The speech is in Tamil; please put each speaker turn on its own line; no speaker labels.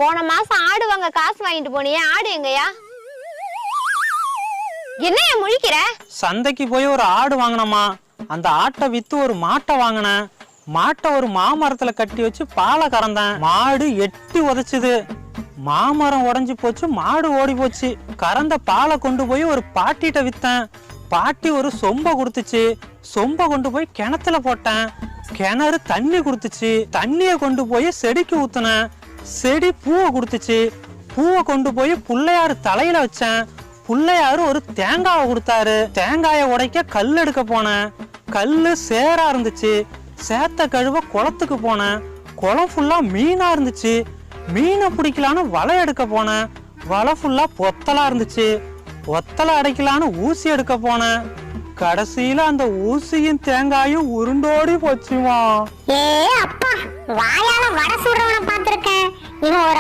போன மாசம் ஆடு வாங்க காசு வாங்கிட்டு போனியே, ஆடு எங்கயா? என்னைய முழிக்கிற?
சந்தைக்கு போய் ஒரு ஆடு வாங்கினமா, அந்த ஆட்டை வித்து ஒரு மாட்டை வாங்கினேன். மாட்டை ஒரு மாமரத்துல கட்டி வச்சு பாலை கறந்தேன். மாடு எட்டி உதைச்சுது. மாமரம் உடைஞ்சு போச்சு, மாடு ஓடி போச்சு. கறந்த பாலை கொண்டு போய் ஒரு பாட்டிட்ட வித்தேன். பாட்டி ஒரு சொம்ப கொடுத்துச்சு. சொம்ப கொண்டு போய் கிணத்துல போட்டேன். கிணறு தண்ணி கொடுத்துச்சு. தண்ணிய கொண்டு போய் செடிக்கு ஊத்துனேன். செடி பூவை கொடுத்துச்சு. பூவை கொண்டு போய் புள்ளையாரு தலையில வச்சேன். புள்ளையாரு ஒரு தேங்காவை கொடுத்தாரு. தேங்காயை உடைக்க கல் எடுக்க போனேன். கல்லு சேரா இருந்துச்சு. சேத்த கழுவ குளத்துக்கு போனேன். குளம் ஃபுல்லா மீனா இருந்துச்சு. மீனை பிடிக்கலான்னு வலை எடுக்க போனேன். வலை ஃபுல்லா பொத்தலா இருந்துச்சு. ஒத்தலை அடைக்கலான்னு ஊசி எடுக்க போனேன். கடைசியில அந்த ஊசியும் தேங்காயும் உருண்டோடி போச்சுமா.
ஏ அப்பா, வாயால வடை சுடுறவனை பார்த்திருக்கேன். இவன் ஒரு